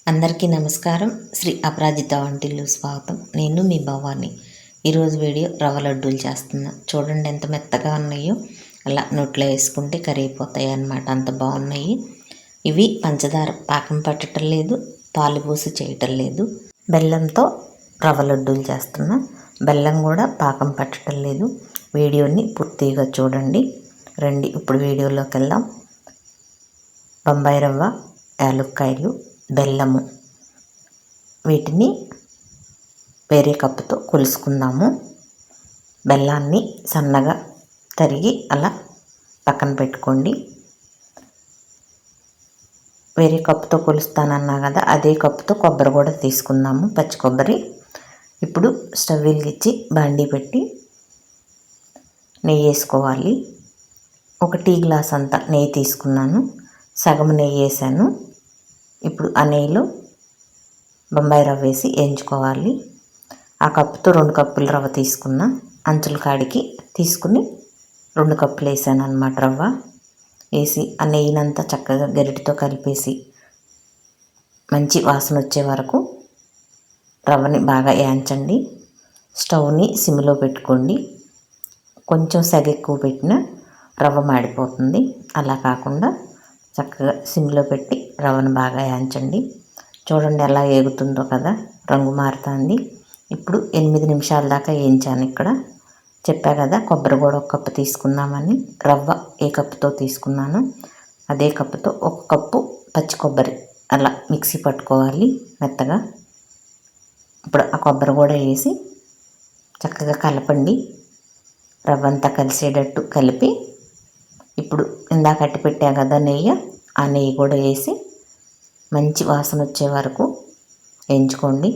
అందరికీ నమస్కారం. శ్రీ అపరాజిత వంటిల్లు స్వాగతం. నేను మీ భవాని. ఈరోజు వీడియో రవ్వ లడ్డూలు చేస్తున్నా. చూడండి ఎంత మెత్తగా ఉన్నాయో, అలా నోట్లో వేసుకుంటే కరిగిపోతాయి అన్నమాట. అంత బాగున్నాయి. ఇవి పంచదార పాకం పట్టడం లేదు, పాలు పోసి చేయటం లేదు. బెల్లంతో రవ్వ లడ్డూలు చేస్తున్నా. బెల్లం కూడా పాకం పట్టడం లేదు. వీడియోని పూర్తిగా చూడండి. రండి ఇప్పుడు వీడియోలోకి వెళ్దాం. బొంబాయి రవ్వ, యాలక్కాయలు, బెల్లము వీటిని వేరే కప్పుతో కొలుసుకుందాము. బెల్లాన్ని సన్నగా తరిగి అలా పక్కన పెట్టుకోండి. వేరే కప్పుతో కొలుస్తానన్నా కదా, అదే కప్పుతో కొబ్బరి కూడా తీసుకుందాము, పచ్చి కొబ్బరి. ఇప్పుడు స్టవ్ వెలిగించి బాండీ పెట్టి నెయ్యి వేసుకోవాలి. ఒక టీ గ్లాస్ అంతా నెయ్యి తీసుకున్నాను, సగం నెయ్యి వేసాను. ఇప్పుడు ఆ నెయ్యిలో బొంబాయి రవ్వ వేసి వేయించుకోవాలి. ఆ కప్పుతో 2 కప్పులు రవ్వ తీసుకున్నా. అంచుల కాడికి తీసుకుని 2 కప్పులు వేసాను అన్నమాట. రవ్వ వేసి ఆ నెయ్యినంతా చక్కగా గరిటెతో కలిపేసి మంచి వాసన వచ్చే వరకు రవ్వని బాగా వేయించండి. స్టవ్ని సిమ్లో పెట్టుకోండి. కొంచెం సెగ ఎక్కువ పెట్టినా రవ్వ మాడిపోతుంది. అలా కాకుండా చక్కగా సిమ్లో పెట్టి రవ్వను బాగా వేయించండి. చూడండి ఎలా ఏగుతుందో కదా, రంగు మారుతుంది. ఇప్పుడు 8 నిమిషాల దాకా వేయించాను. ఇక్కడ చెప్పా కదా, కొబ్బరి కూడా 1 కప్పు తీసుకుందామని. రవ్వ ఏ కప్పుతో తీసుకున్నాను అదే కప్పుతో 1 కప్పు పచ్చి కొబ్బరి అలా మిక్సీ పట్టుకోవాలి మెత్తగా. ఇప్పుడు ఆ కొబ్బరి కూడా వేసి చక్కగా కలపండి. రవ్వ అంతా కలిసేటట్టు కలిపి ఇప్పుడు ఇందాక అట్టి పెట్టా కదా నెయ్యి, ఆ నెయ్యి కూడా వేసి మంచి వాసన వచ్చే వరకు వేయించుకోండి.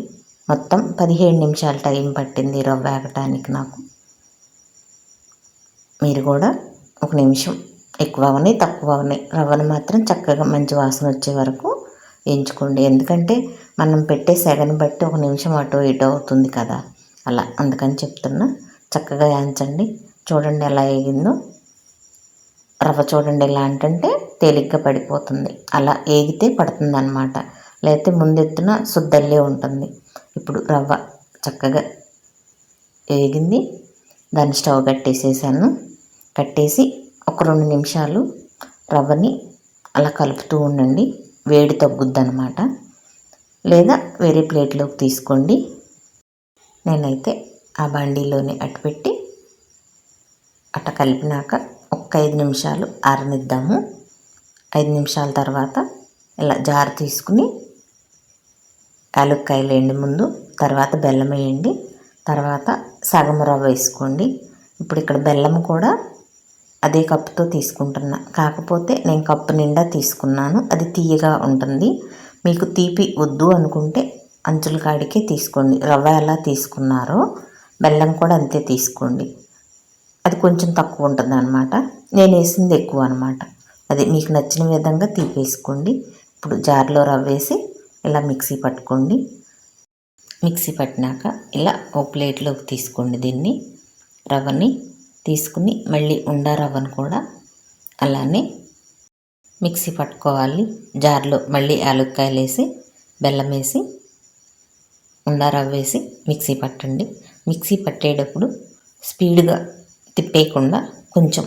మొత్తం 17 నిమిషాలు టైం పట్టింది రవ్వ వేగటానికి నాకు. మీరు కూడా 1 నిమిషం ఎక్కువ అవని తక్కువ అవని రవ్వను మాత్రం చక్కగా మంచి వాసన వచ్చే వరకు వేయించుకోండి. ఎందుకంటే మనం పెట్టే సెగను బట్టి 1 నిమిషం అటు ఇటు అవుతుంది కదా, అలా అందుకని చెప్తున్నా. చక్కగా వేయించండి. చూడండి ఎలా వేగిందో. రవ్వ చూడండి ఎలా అంటే తేలిగ్గా పడిపోతుంది. అలా ఏగితే పడుతుంది అన్నమాట, లేకపోతే ముందెత్తున శుద్ధల్లే ఉంటుంది. ఇప్పుడు రవ్వ చక్కగా వేగింది. దాన్ని స్టవ్ కట్టేసేసాను. కట్టేసి ఒక 2 నిమిషాలు రవ్వని అలా కలుపుతూ ఉండండి. వేడి తగ్గుద్ది అన్నమాట. లేదా వేరే ప్లేట్లోకి తీసుకోండి. నేనైతే ఆ బాండీలోనే అట్టుపెట్టి అట్ట కలిపినాక ఒక 5 నిమిషాలు ఆరనిద్దాము. 5 నిమిషాల తర్వాత ఇలా జారు తీసుకుని యాలక్కాయలు వేయండి ముందు, తర్వాత బెల్లం వేయండి, తర్వాత సగం రవ్వ వేసుకోండి. ఇప్పుడు ఇక్కడ బెల్లం కూడా అదే కప్పుతో తీసుకుంటున్నా, కాకపోతే నేను కప్పు నిండా తీసుకున్నాను. అది తీయగా ఉంటుంది. మీకు తీపి వద్దు అనుకుంటే అంచుల కాడికే తీసుకోండి. రవ్వ ఎలా తీసుకున్నారో బెల్లం కూడా అంతే తీసుకోండి. అది కొంచెం తక్కువ ఉంటుంది అన్నమాట. నేను వేసింది ఎక్కువ అన్నమాట. అది మీకు నచ్చిన విధంగా తీపేసుకోండి. ఇప్పుడు జార్లో రవ్వ వేసి ఇలా మిక్సీ పట్టుకోండి. మిక్సీ పట్టినాక ఇలా ఒక ప్లేట్లోకి తీసుకోండి. దీన్ని రవ్వని తీసుకుని మళ్ళీ ఉండా రవ్వను కూడా అలానే మిక్సీ పట్టుకోవాలి. జార్లో మళ్ళీ యాలక్కాయలు వేసి బెల్లం వేసి ఉండా రవ్వ వేసి మిక్సీ పట్టండి. మిక్సీ పట్టేటప్పుడు స్పీడ్గా తిప్పేయకుండా కొంచెం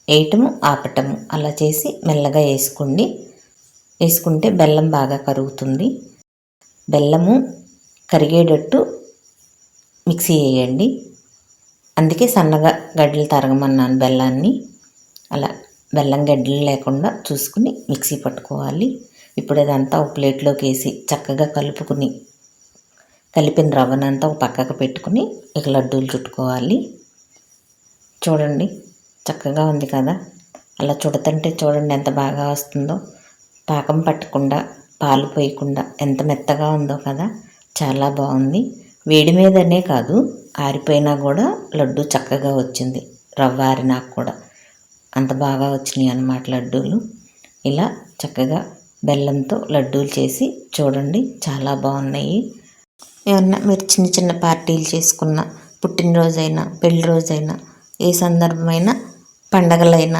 వేయటము ఆపటము అలా చేసి మెల్లగా వేసుకోండి. వేసుకుంటే బెల్లం బాగా కరుగుతుంది. బెల్లము కరిగేటట్టు మిక్సీ వేయండి. అందుకే సన్నగా గడ్డలు తరగమన్నాను బెల్లాన్ని. అలా బెల్లం గడ్డలు లేకుండా చూసుకుని మిక్సీ పట్టుకోవాలి. ఇప్పుడు అదంతా ఒక ప్లేట్లోకి వేసి చక్కగా కలుపుకుని కలిపిన రవ్వనంతా ఒక పక్కకు పెట్టుకుని ఇక లడ్డూలు చుట్టుకోవాలి. చూడండి చక్కగా ఉంది కదా, అలా చుడుతుంటే చూడండి ఎంత బాగా వస్తుందో. పాకం పట్టకుండా పాలు పోయకుండా ఎంత మెత్తగా ఉందో కదా, చాలా బాగుంది. వేడి మీదనే కాదు, ఆరిపోయినా కూడా లడ్డు చక్కగా వచ్చింది. రవ్వ ఆరినాక కూడా అంత బాగా వచ్చినాయి అన్నమాట లడ్డూలు. ఇలా చక్కగా బెల్లంతో లడ్డూలు చేసి చూడండి, చాలా బాగున్నాయి. ఏమన్నా మీరు చిన్న చిన్న పార్టీలు చేసుకున్న, పుట్టినరోజైనా పెళ్లి రోజైనా ఏ సందర్భమైనా పండగలైనా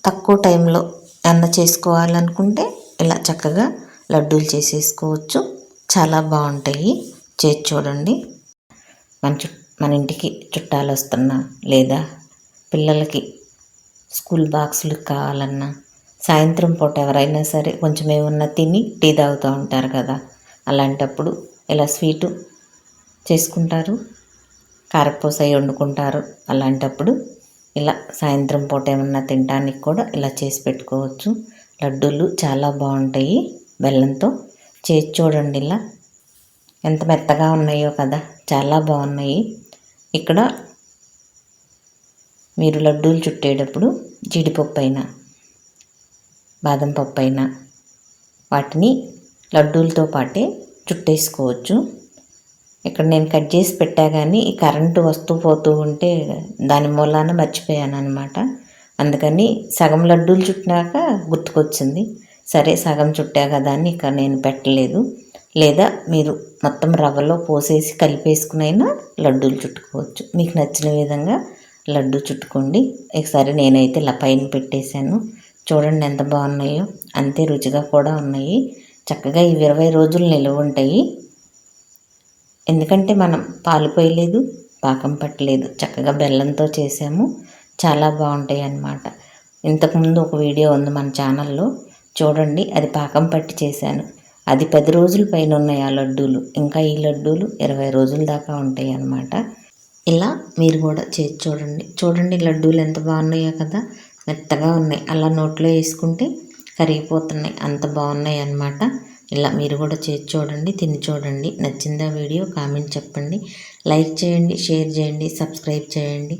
తక్కువ టైంలో ఏమన్నా చేసుకోవాలనుకుంటే ఇలా చక్కగా లడ్డూలు చేసేసుకోవచ్చు. చాలా బాగుంటాయి. చేసి చూడండి. మన ఇంటికి చుట్టాలు వస్తున్నా లేదా పిల్లలకి స్కూల్ బాక్సులు కావాలన్నా, సాయంత్రం పూట ఎవరైనా సరే కొంచెం ఏమన్నా తిని టీ తాగుతూ ఉంటారు కదా, అలాంటప్పుడు ఇలా స్వీటు చేసుకుంటారు, కారపూస వండుకుంటారు. అలాంటప్పుడు ఇలా సాయంత్రం పూట ఏమన్నా తినడానికి కూడా ఇలా చేసి పెట్టుకోవచ్చు. లడ్డూలు చాలా బాగుంటాయి. బెల్లంతో చేసి చూడండి. ఇలా ఎంత మెత్తగా ఉన్నాయో కదా, చాలా బాగున్నాయి. ఇక్కడ మీరు లడ్డూలు చుట్టేటప్పుడు జీడిపప్పు అయినా బాదం పప్పు అయినా వాటిని లడ్డూలతో పాటే చుట్టేసుకోవచ్చు. ఇక్కడ నేను కట్ చేసి పెట్టా కానీ ఈ కరెంటు వస్తూ పోతూ ఉంటే దాని మూలాన మర్చిపోయాను అనమాట. అందుకని సగం లడ్డూలు చుట్టినాక గుర్తుకొచ్చింది. సరే సగం చుట్టా కదా అని ఇక నేను పెట్టలేదు. లేదా మీరు మొత్తం రవ్వలో పోసేసి కలిపేసుకునైనా లడ్డూలు చుట్టుకోవచ్చు. మీకు నచ్చిన విధంగా లడ్డు చుట్టుకోండి. ఒకసారి నేనైతే ఇలా పైన పెట్టేశాను. చూడండి ఎంత బాగున్నాయో. అంతే రుచిగా కూడా ఉన్నాయి. చక్కగా ఇవి 20 రోజులు నిల్వ ఉంటాయి. ఎందుకంటే మనం పాలు పోయలేదు, పాకం పట్టలేదు, చక్కగా బెల్లంతో చేసాము. చాలా బాగుంటాయి అన్నమాట. ఇంతకుముందు ఒక వీడియో ఉంది మన ఛానల్లో, చూడండి. అది పాకం పట్టి చేశాను. అది 10 రోజుల పైన ఉన్నాయి ఆ లడ్డూలు. ఇంకా ఈ లడ్డూలు 20 రోజుల దాకా ఉంటాయి అన్నమాట. ఇలా మీరు కూడా చేసి చూడండి. చూడండి లడ్డూలు ఎంత బాగున్నాయో కదా, మెత్తగా ఉన్నాయి. అలా నోట్లో వేసుకుంటే కరిగిపోతున్నాయి, అంత బాగున్నాయి అన్నమాట. ఇలా మీరు కూడా చేసి చూడండి, తిని చూడండి. నచ్చిందా వీడియో? కామెంట్ చెప్పండి, లైక్ చేయండి, షేర్ చేయండి, సబ్స్క్రైబ్ చేయండి.